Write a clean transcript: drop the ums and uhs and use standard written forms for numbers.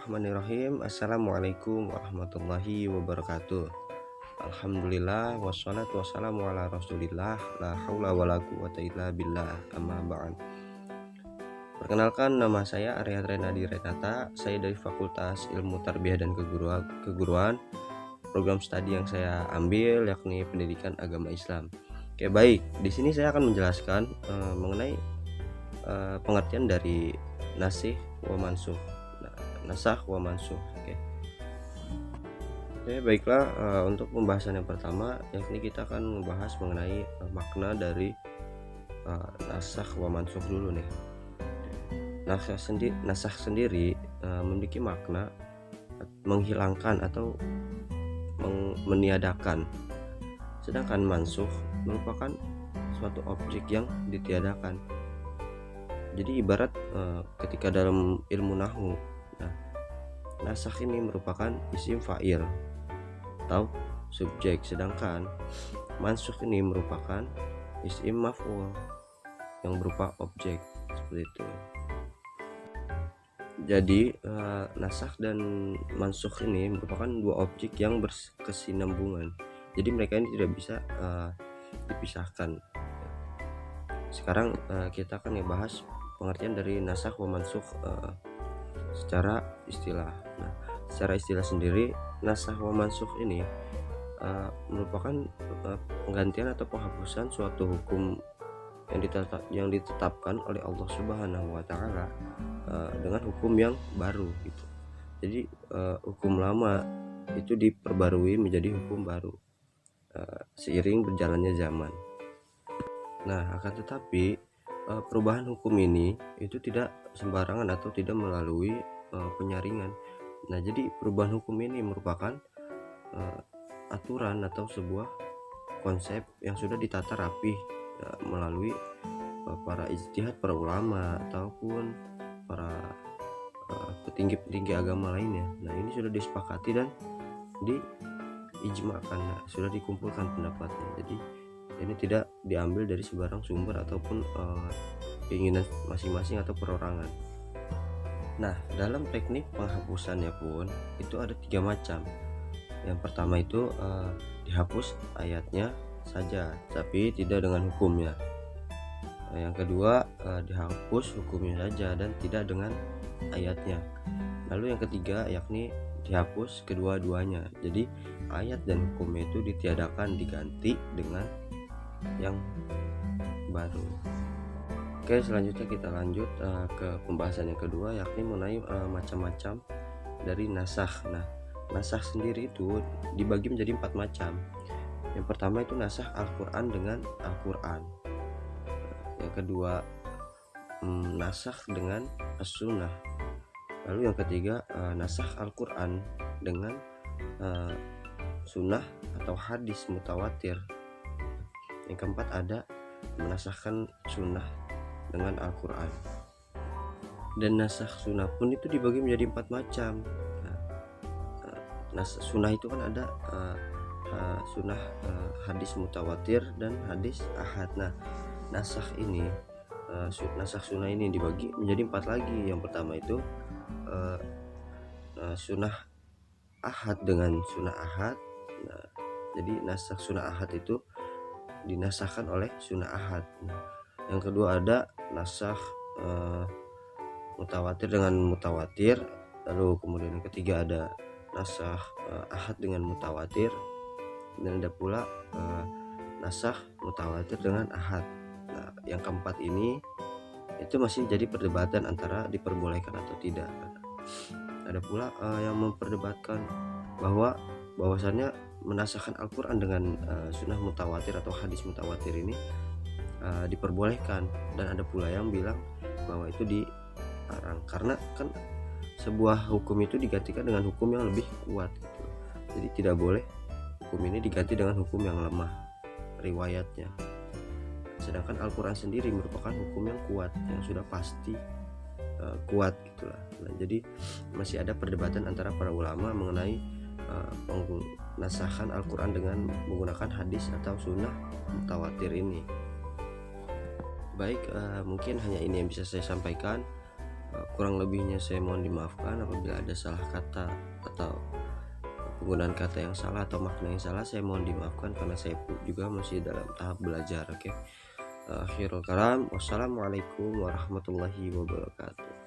Bismillahirrahmanirrahim. Assalamualaikum warahmatullahi wabarakatuh. Alhamdulillah wassalatu wassalamu ala rasulillah la haula wala quwata illa billah amma ba'd. Perkenalkan, nama saya Arya Renadi Renata. Saya dari Fakultas Ilmu Tarbiyah dan Keguruan. Program studi yang saya ambil yakni Pendidikan Agama Islam. Oke, baik. Di sini saya akan menjelaskan mengenai pengertian dari nasikh wa mansukh. Nasakh wa mansukh. Oke, baiklah, untuk pembahasan yang pertama yakni kita akan membahas mengenai makna dari nasakh wa mansukh dulu nih. Nasakh sendiri memiliki makna menghilangkan atau meniadakan, sedangkan mansukh merupakan suatu objek yang ditiadakan. Jadi ibarat ketika dalam ilmu nahwu, nasakh ini merupakan isim fa'il atau subjek, sedangkan mansukh ini merupakan isim maf'ul yang berupa objek, seperti itu. Jadi nasakh dan mansukh ini merupakan dua objek yang berkesinambungan. Jadi mereka ini tidak bisa dipisahkan. Sekarang kita akan membahas pengertian dari nasakh wa mansukh secara istilah. Nah, secara istilah sendiri, nasakh wa mansukh ini merupakan penggantian atau penghapusan suatu hukum yang ditetapkan oleh Allah Subhanahu wa taala dengan hukum yang baru gitu. Jadi hukum lama itu diperbarui menjadi hukum baru seiring berjalannya zaman. Nah, akan tetapi perubahan hukum ini itu tidak sembarangan atau tidak melalui penyaringan. Nah, jadi perubahan hukum ini merupakan aturan atau sebuah konsep yang sudah ditata rapi melalui para ijtihad, para ulama ataupun para petinggi-petinggi agama lainnya. Nah, ini sudah disepakati dan diijmakan, sudah dikumpulkan pendapatnya. Jadi ini tidak diambil dari sembarang sumber ataupun keinginan masing-masing atau perorangan. Nah, dalam teknik penghapusannya pun itu ada 3 macam. Yang pertama itu dihapus ayatnya saja, tapi tidak dengan hukumnya. Yang kedua dihapus hukumnya saja dan tidak dengan ayatnya. Lalu yang ketiga yakni dihapus kedua-duanya. Jadi ayat dan hukumnya itu ditiadakan, diganti dengan yang baru. Oke, selanjutnya kita lanjut ke pembahasan yang kedua yakni mengenai macam-macam dari nasakh. Nah, nasakh sendiri itu dibagi menjadi 4 macam. Yang pertama itu nasakh Al-Quran dengan Al-Quran. Yang kedua nasakh dengan As-Sunnah. Lalu yang ketiga nasakh Al-Quran dengan Sunnah atau hadis mutawatir. Yang keempat ada menasakhkan Sunnah dengan Al-Quran. Dan nasakh Sunnah pun itu dibagi menjadi 4 macam. Sunnah itu kan ada sunnah hadis mutawatir dan hadis ahad. Nah, nasakh ini nasakh sunnah ini dibagi menjadi 4 lagi. Yang pertama itu sunnah ahad dengan sunnah ahad. Nah, jadi nasakh sunnah ahad itu dinasahkan oleh sunnah ahad. Yang kedua ada nasakh mutawatir dengan mutawatir. Lalu kemudian yang ketiga ada nasakh ahad dengan mutawatir, dan ada pula nasakh mutawatir dengan ahad. Nah, yang keempat ini itu masih jadi perdebatan antara diperbolehkan atau tidak. Ada pula yang memperdebatkan bahwasannya menasakhkan Al-Quran dengan sunnah mutawatir atau hadis mutawatir ini diperbolehkan, dan ada pula yang bilang bahwa itu dilarang karena kan sebuah hukum itu digantikan dengan hukum yang lebih kuat gitu. Jadi tidak boleh hukum ini diganti dengan hukum yang lemah riwayatnya. Sedangkan Al-Quran sendiri merupakan hukum yang kuat, yang sudah pasti kuat gitulah. Nah, jadi masih ada perdebatan antara para ulama mengenai penasakhan Al-Quran dengan menggunakan hadis atau sunnah mutawatir ini. Baik, mungkin hanya ini yang bisa saya sampaikan. Kurang lebihnya saya mohon dimaafkan. Apabila ada salah kata atau penggunaan kata yang salah atau makna yang salah, saya mohon dimaafkan karena saya juga masih dalam tahap belajar. Oke. Akhirul kalam, wassalamualaikum warahmatullahi wabarakatuh.